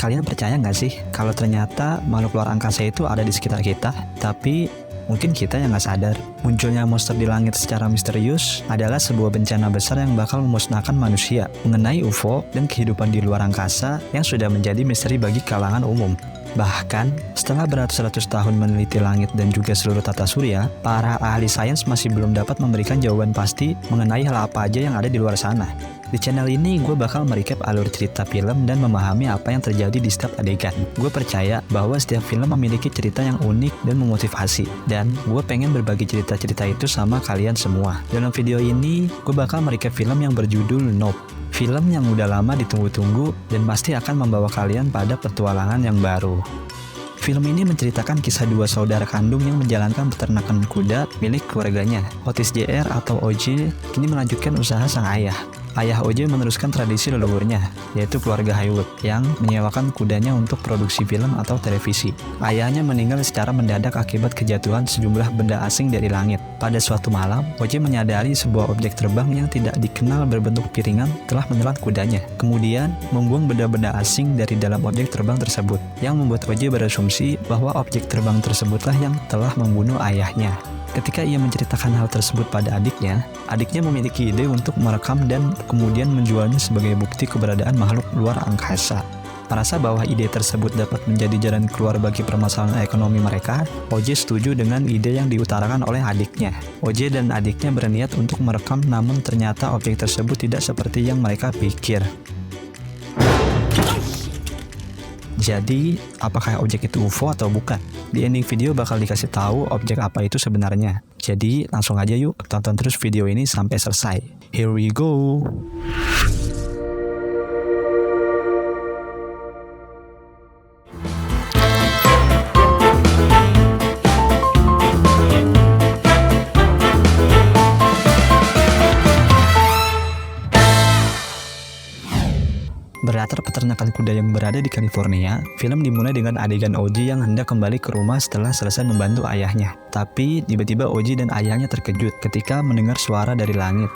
Kalian percaya nggak sih kalau ternyata makhluk luar angkasa itu ada di sekitar kita, tapi mungkin kita yang nggak sadar? Munculnya monster di langit secara misterius adalah sebuah bencana besar yang bakal memusnahkan manusia. Mengenai UFO dan kehidupan di luar angkasa yang sudah menjadi misteri bagi kalangan umum. Bahkan, setelah beratus-ratus tahun meneliti langit dan juga seluruh tata surya, para ahli sains masih belum dapat memberikan jawaban pasti mengenai hal apa aja yang ada di luar sana. Di channel ini, gue bakal merecap alur cerita film dan memahami apa yang terjadi di setiap adegan. Gue percaya bahwa setiap film memiliki cerita yang unik dan memotivasi. Dan gue pengen berbagi cerita-cerita itu sama kalian semua. Dalam video ini, gue bakal merecap film yang berjudul Nope. Film yang udah lama ditunggu-tunggu dan pasti akan membawa kalian pada petualangan yang baru. Film ini menceritakan kisah dua saudara kandung yang menjalankan peternakan kuda milik keluarganya. Otis Jr. atau OJ kini melanjutkan usaha sang ayah. Ayah OJ meneruskan tradisi leluhurnya, yaitu keluarga Haywood, yang menyewakan kudanya untuk produksi film atau televisi. Ayahnya meninggal secara mendadak akibat kejatuhan sejumlah benda asing dari langit. Pada suatu malam, OJ menyadari sebuah objek terbang yang tidak dikenal berbentuk piringan telah menelan kudanya. Kemudian, membuang benda-benda asing dari dalam objek terbang tersebut, yang membuat OJ berasumsi bahwa objek terbang tersebutlah yang telah membunuh ayahnya. Ketika ia menceritakan hal tersebut pada adiknya memiliki ide untuk merekam dan kemudian menjualnya sebagai bukti keberadaan makhluk luar angkasa. Merasa bahwa ide tersebut dapat menjadi jalan keluar bagi permasalahan ekonomi mereka, OJ setuju dengan ide yang diutarakan oleh adiknya. OJ dan adiknya berniat untuk merekam, namun ternyata objek tersebut tidak seperti yang mereka pikir. Jadi, apakah objek itu UFO atau bukan? Di ending video bakal dikasih tahu objek apa itu sebenarnya. Jadi, langsung aja yuk tonton terus video ini sampai selesai. Here we go! Berlatar peternakan kuda yang berada di California, film dimulai dengan adegan OJ yang hendak kembali ke rumah setelah selesai membantu ayahnya. Tapi, tiba-tiba OJ dan ayahnya terkejut ketika mendengar suara dari langit.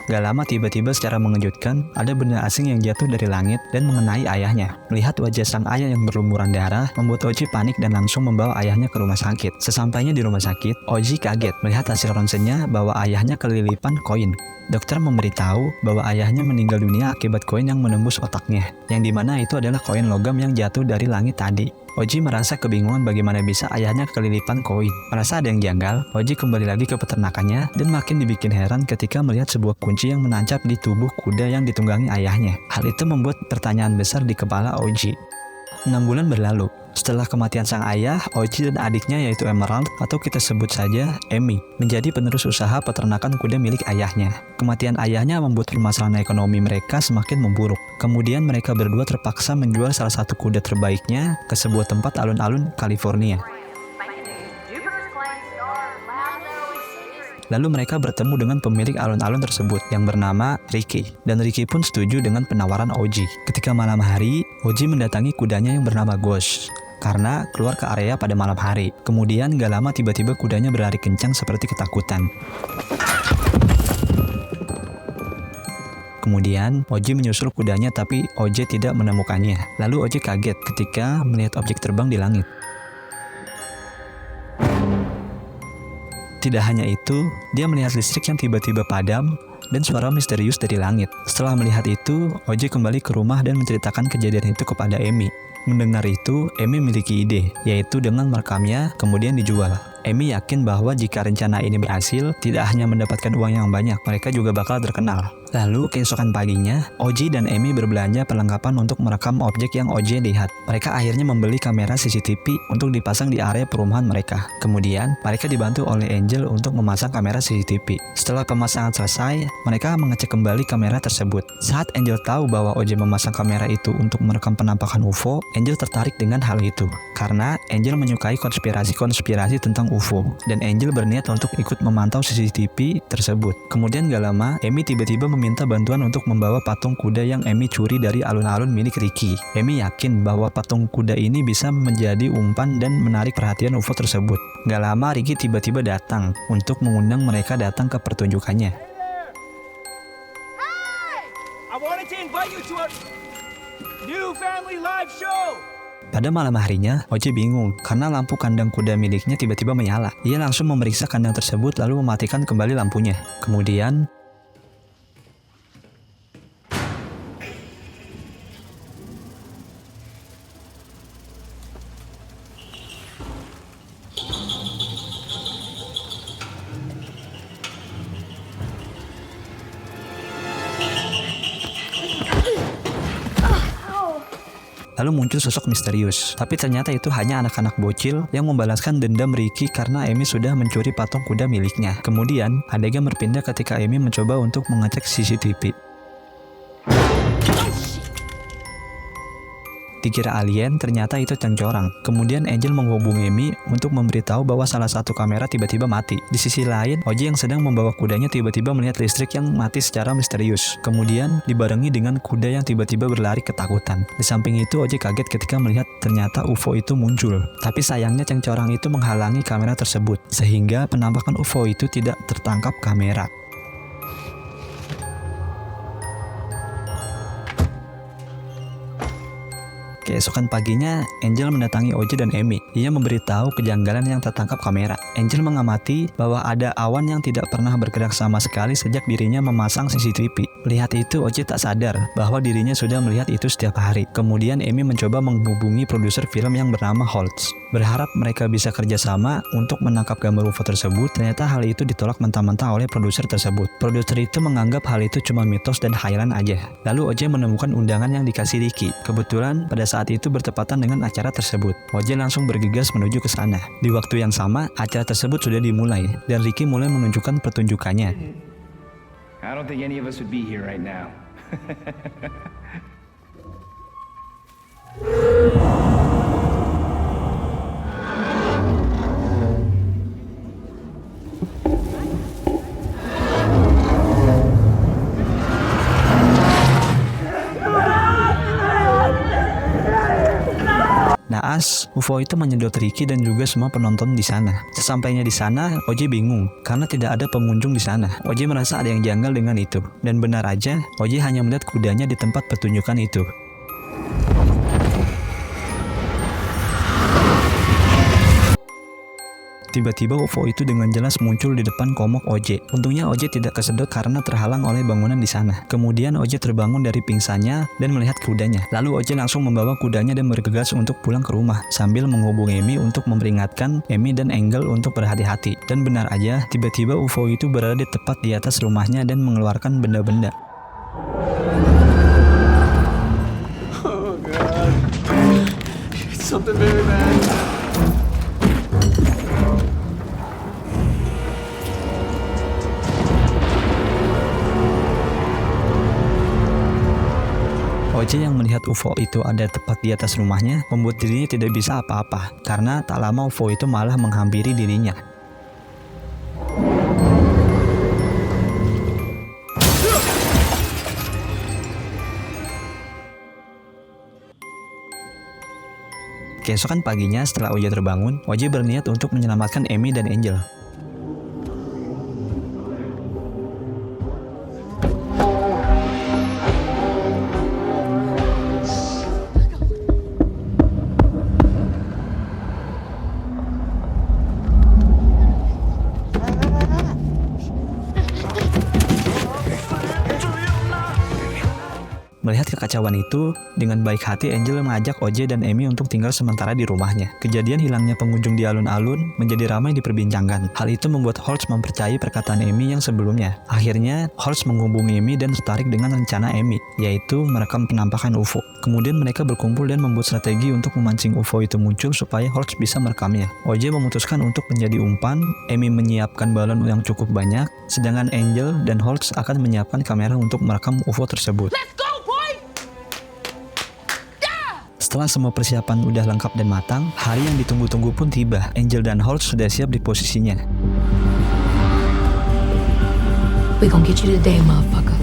Gak lama tiba-tiba secara mengejutkan, ada benda asing yang jatuh dari langit dan mengenai ayahnya. Melihat wajah sang ayah yang berlumuran darah, membuat OJ panik dan langsung membawa ayahnya ke rumah sakit. Sesampainya di rumah sakit, OJ kaget melihat hasil ronsennya bahwa ayahnya kelilipan koin. Dokter memberitahu bahwa ayahnya meninggal dunia akibat koin yang menembus otaknya, yang dimana itu adalah koin logam yang jatuh dari langit tadi. OJ merasa kebingungan bagaimana bisa ayahnya kelilipan koin. Merasa ada yang janggal, OJ kembali lagi ke peternakannya dan makin dibikin heran ketika melihat sebuah kunci yang menancap di tubuh kuda yang ditunggangi ayahnya. Hal itu membuat pertanyaan besar di kepala OJ. 6 bulan berlalu. Setelah kematian sang ayah, OJ dan adiknya yaitu Emerald atau kita sebut saja Amy menjadi penerus usaha peternakan kuda milik ayahnya. Kematian ayahnya membuat permasalahan ekonomi mereka semakin memburuk. Kemudian mereka berdua terpaksa menjual salah satu kuda terbaiknya ke sebuah tempat alun-alun California. Lalu mereka bertemu dengan pemilik alun-alun tersebut yang bernama Ricky. Dan Ricky pun setuju dengan penawaran OJ. Ketika malam hari, OJ mendatangi kudanya yang bernama Ghost karena keluar ke area pada malam hari. Kemudian gak lama tiba-tiba kudanya berlari kencang seperti ketakutan. Kemudian OJ menyusul kudanya tapi OJ tidak menemukannya. Lalu OJ kaget ketika melihat objek terbang di langit. Tidak hanya itu, dia melihat listrik yang tiba-tiba padam dan suara misterius dari langit. Setelah melihat itu, OJ kembali ke rumah dan menceritakan kejadian itu kepada Amy. Mendengar itu, Amy memiliki ide, yaitu dengan merekamnya kemudian dijual. Amy yakin bahwa jika rencana ini berhasil, tidak hanya mendapatkan uang yang banyak, mereka juga bakal terkenal. Lalu, keesokan paginya, OJ dan Amy berbelanja perlengkapan untuk merekam objek yang OJ lihat. Mereka akhirnya membeli kamera CCTV untuk dipasang di area perumahan mereka. Kemudian, mereka dibantu oleh Angel untuk memasang kamera CCTV. Setelah pemasangan selesai, mereka mengecek kembali kamera tersebut. Saat Angel tahu bahwa OJ memasang kamera itu untuk merekam penampakan UFO, Angel tertarik dengan hal itu. Karena Angel menyukai konspirasi tentang UFO, dan Angel berniat untuk ikut memantau CCTV tersebut. Kemudian gak lama, Amy tiba-tiba meminta bantuan untuk membawa patung kuda yang Amy curi dari alun-alun milik Ricky. Amy yakin bahwa patung kuda ini bisa menjadi umpan dan menarik perhatian UFO tersebut. Gak lama Ricky tiba-tiba datang untuk mengundang mereka datang ke pertunjukannya. wanted to invite you to our new family live show. Pada malam harinya, Oji bingung karena lampu kandang kuda miliknya tiba-tiba menyala. Ia langsung memeriksa kandang tersebut lalu mematikan kembali lampunya. Kemudian, muncul sosok misterius. Tapi ternyata itu hanya anak-anak bocil yang membalaskan dendam Ricky karena Amy sudah mencuri patung kuda miliknya. Kemudian, adegan berpindah ketika Amy mencoba untuk mengecek CCTV. Dikira alien, ternyata itu cengcorang. Kemudian Angel menghubungi Amy untuk memberitahu bahwa salah satu kamera tiba-tiba mati. Di sisi lain, Oji yang sedang membawa kudanya tiba-tiba melihat listrik yang mati secara misterius. Kemudian dibarengi dengan kuda yang tiba-tiba berlari ketakutan. Di samping itu, Oji kaget ketika melihat ternyata UFO itu muncul. Tapi sayangnya cengcorang itu menghalangi kamera tersebut, sehingga penampakan UFO itu tidak tertangkap kamera. Keesokan paginya, Angel mendatangi Oji dan Amy. Ia memberitahu kejanggalan yang tertangkap kamera. Angel mengamati bahwa ada awan yang tidak pernah bergerak sama sekali sejak dirinya memasang CCTV. Lihat itu, Oji tak sadar bahwa dirinya sudah melihat itu setiap hari. Kemudian Amy mencoba menghubungi produser film yang bernama Holtz. Berharap mereka bisa kerjasama untuk menangkap gambar UFO tersebut. Ternyata hal itu ditolak mentah-mentah oleh produser tersebut. Produser itu menganggap hal itu cuma mitos dan khayalan aja. Lalu Oji menemukan undangan yang dikasih Ricky. Kebetulan pada saat itu bertepatan dengan acara tersebut. Oji langsung bergegas menuju ke sana. Di waktu yang sama, acara tersebut sudah dimulai dan Ricky mulai menunjukkan pertunjukannya. I don't think any of us would be here right now. Naas, UFO itu menyedot Ricky dan juga semua penonton di sana. Sesampainya di sana, Oji bingung karena tidak ada pengunjung di sana. Oji merasa ada yang janggal dengan itu. Dan benar aja, Oji hanya melihat kudanya di tempat pertunjukan itu. Tiba-tiba UFO itu dengan jelas muncul di depan komok Oji. Untungnya Oji tidak kesedot karena terhalang oleh bangunan di sana. Kemudian Oji terbangun dari pingsannya dan melihat kudanya. Lalu Oji langsung membawa kudanya dan bergegas untuk pulang ke rumah sambil menghubungi Amy untuk memperingatkan Amy dan Angel untuk berhati-hati. Dan benar aja, tiba-tiba UFO itu berada di tepat di atas rumahnya dan mengeluarkan benda-benda. Oh God, it's something very bad. Oji yang melihat UFO itu ada tepat di atas rumahnya membuat dirinya tidak bisa apa-apa karena tak lama UFO itu malah menghampiri dirinya. Keesokan paginya setelah Oji terbangun, Oji berniat untuk menyelamatkan Amy dan Angel. Melihat kekacauan itu, dengan baik hati Angel mengajak Oji dan Amy untuk tinggal sementara di rumahnya. Kejadian hilangnya pengunjung di alun-alun menjadi ramai diperbincangkan. Hal itu membuat Holtz mempercayai perkataan Amy yang sebelumnya. Akhirnya, Holtz menghubungi Amy dan tertarik dengan rencana Amy, yaitu merekam penampakan UFO. Kemudian mereka berkumpul dan membuat strategi untuk memancing UFO itu muncul supaya Holtz bisa merekamnya. Oji memutuskan untuk menjadi umpan, Amy menyiapkan balon yang cukup banyak, sedangkan Angel dan Holtz akan menyiapkan kamera untuk merekam UFO tersebut. Setelah semua persiapan udah lengkap dan matang, hari yang ditunggu-tunggu pun tiba. Angel dan Holtz sudah siap di posisinya. We gonna get you today, motherfucker.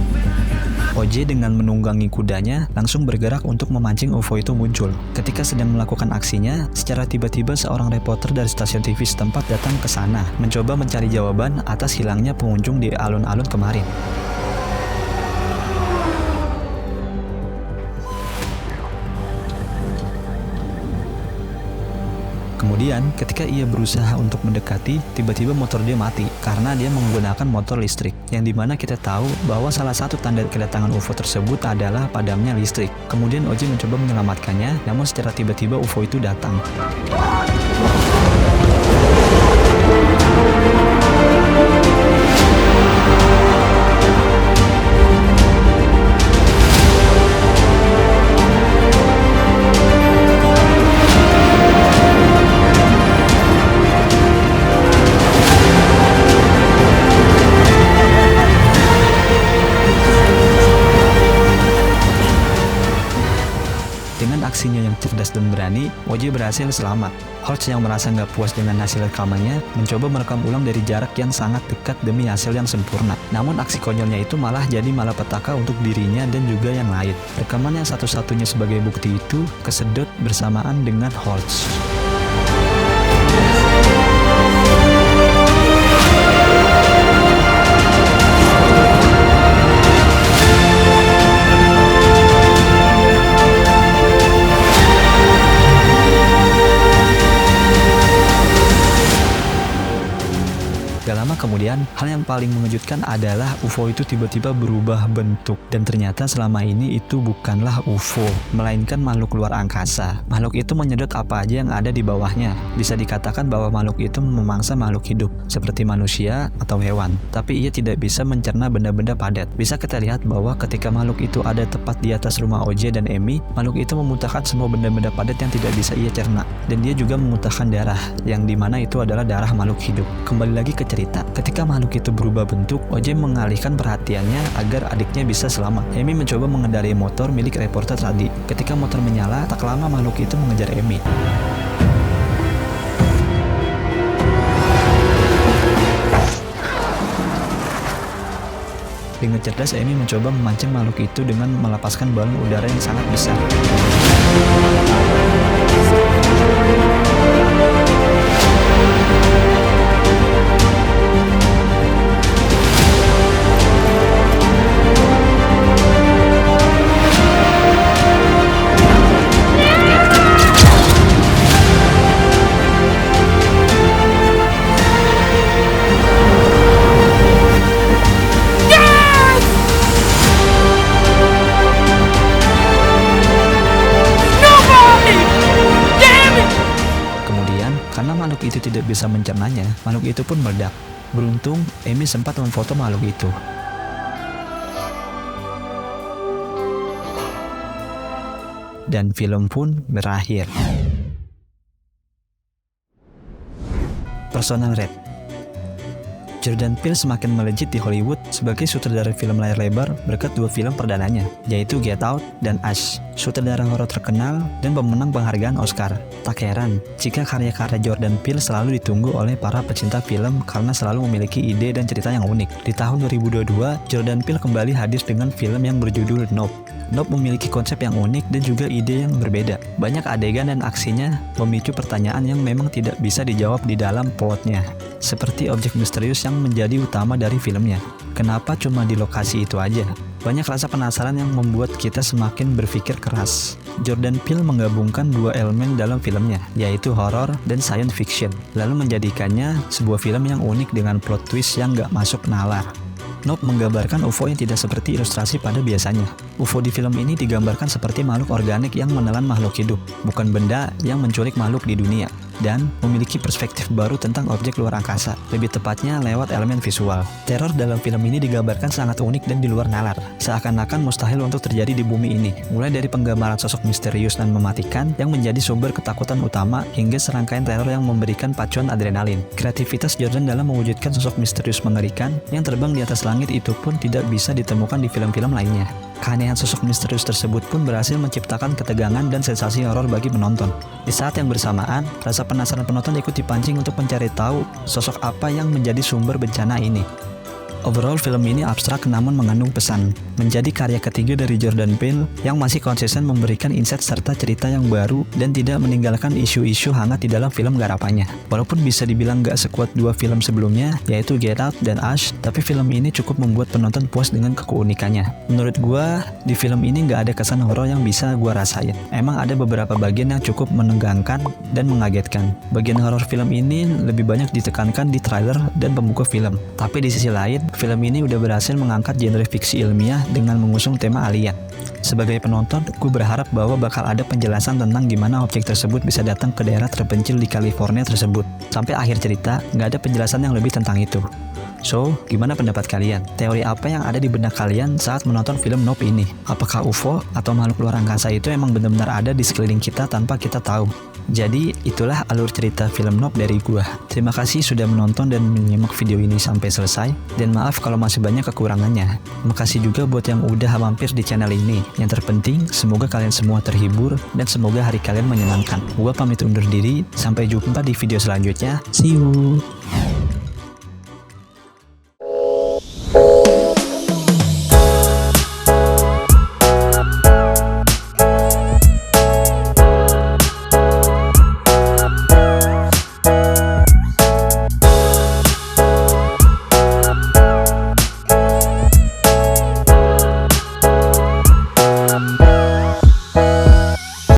Oji dengan menunggangi kudanya langsung bergerak untuk memancing UFO itu muncul. Ketika sedang melakukan aksinya, secara tiba-tiba seorang reporter dari stasiun TV setempat datang ke sana, mencoba mencari jawaban atas hilangnya pengunjung di alun-alun kemarin. Kemudian, ketika ia berusaha untuk mendekati, tiba-tiba motor dia mati karena dia menggunakan motor listrik. Yang dimana kita tahu bahwa salah satu tanda kedatangan UFO tersebut adalah padamnya listrik. Kemudian OJ mencoba menyelamatkannya, namun secara tiba-tiba UFO itu datang. Dengan aksinya yang cerdas dan berani, OJ berhasil selamat. Holtz yang merasa nggak puas dengan hasil rekamannya, mencoba merekam ulang dari jarak yang sangat dekat demi hasil yang sempurna. Namun aksi konyolnya itu malah jadi malapetaka untuk dirinya dan juga yang lain. Rekaman yang satu-satunya sebagai bukti itu kesedot bersamaan dengan Holtz. Gak lama kemudian, hal yang paling mengejutkan adalah UFO itu tiba-tiba berubah bentuk. Dan ternyata selama ini itu bukanlah UFO, melainkan makhluk luar angkasa. Makhluk itu menyedot apa aja yang ada di bawahnya. Bisa dikatakan bahwa makhluk itu memangsa makhluk hidup, seperti manusia atau hewan. Tapi ia tidak bisa mencerna benda-benda padat. Bisa kita lihat bahwa ketika makhluk itu ada tepat di atas rumah OJ dan Amy, makhluk itu memuntahkan semua benda-benda padat yang tidak bisa ia cerna. Dan dia juga memuntahkan darah, yang dimana itu adalah darah makhluk hidup. Kembali lagi ke cerita, ketika makhluk itu berubah bentuk, OJ mengalihkan perhatiannya agar adiknya bisa selamat. Amy mencoba mengendarai motor milik reporter tadi. Ketika motor menyala, tak lama makhluk itu mengejar Amy. Dengan cerdas, Amy mencoba memancing makhluk itu dengan melepaskan balon udara yang sangat besar. Karena makhluk itu tidak bisa mencernanya, makhluk itu pun meledak. Beruntung, Amy sempat memfoto makhluk itu. Dan film pun berakhir. Personal Red. Jordan Peele semakin melejit di Hollywood sebagai sutradara film layar lebar berkat dua film perdananya, yaitu Get Out dan Us. Sutradara horor terkenal dan pemenang penghargaan Oscar. Tak heran jika karya-karya Jordan Peele selalu ditunggu oleh para pecinta film karena selalu memiliki ide dan cerita yang unik. Di tahun 2022, Jordan Peele kembali hadir dengan film yang berjudul Nope. Nope memiliki konsep yang unik dan juga ide yang berbeda. Banyak adegan dan aksinya memicu pertanyaan yang memang tidak bisa dijawab di dalam plotnya. Seperti objek misterius yang menjadi utama dari filmnya. Kenapa cuma di lokasi itu aja? Banyak rasa penasaran yang membuat kita semakin berpikir keras. Jordan Peele menggabungkan dua elemen dalam filmnya, yaitu horor dan science fiction, lalu menjadikannya sebuah film yang unik dengan plot twist yang gak masuk nalar. Nope menggambarkan UFO yang tidak seperti ilustrasi pada biasanya. UFO di film ini digambarkan seperti makhluk organik yang menelan makhluk hidup, bukan benda yang menculik makhluk di dunia. Dan memiliki perspektif baru tentang objek luar angkasa, lebih tepatnya lewat elemen visual. Teror dalam film ini digambarkan sangat unik dan di luar nalar, seakan-akan mustahil untuk terjadi di bumi ini. Mulai dari penggambaran sosok misterius dan mematikan yang menjadi sumber ketakutan utama, hingga serangkaian teror yang memberikan pacuan adrenalin. Kreativitas Jordan dalam mewujudkan sosok misterius mengerikan yang terbang di atas langit itu pun tidak bisa ditemukan di film-film lainnya. Keanehan sosok misterius tersebut pun berhasil menciptakan ketegangan dan sensasi horor bagi penonton. Di saat yang bersamaan, rasa penasaran penonton ikut dipancing untuk mencari tahu sosok apa yang menjadi sumber bencana ini. Overall film ini abstrak namun mengandung pesan. Menjadi karya ketiga dari Jordan Peele yang masih konsisten memberikan insight serta cerita yang baru dan tidak meninggalkan isu-isu hangat di dalam film garapannya. Walaupun bisa dibilang gak sekuat dua film sebelumnya, yaitu Get Out dan Us, tapi film ini cukup membuat penonton puas dengan keunikannya. Menurut gua, di film ini gak ada kesan horor yang bisa gua rasain. Emang ada beberapa bagian yang cukup menegangkan dan mengagetkan. Bagian horor film ini lebih banyak ditekankan di trailer dan pembuka film. Tapi di sisi lain, film ini udah berhasil mengangkat genre fiksi ilmiah dengan mengusung tema alien. Sebagai penonton, gue berharap bahwa bakal ada penjelasan tentang gimana objek tersebut bisa datang ke daerah terpencil di California tersebut. Sampai akhir cerita, nggak ada penjelasan yang lebih tentang itu. So, gimana pendapat kalian? Teori apa yang ada di benak kalian saat menonton film Nope ini? Apakah UFO atau makhluk luar angkasa itu emang benar-benar ada di sekeliling kita tanpa kita tahu? Jadi, itulah alur cerita film Nope dari gua. Terima kasih sudah menonton dan menyimak video ini sampai selesai. Dan maaf kalau masih banyak kekurangannya. Makasih juga buat yang udah mampir di channel ini. Yang terpenting, semoga kalian semua terhibur dan semoga hari kalian menyenangkan. Gua pamit undur diri, sampai jumpa di video selanjutnya. See you!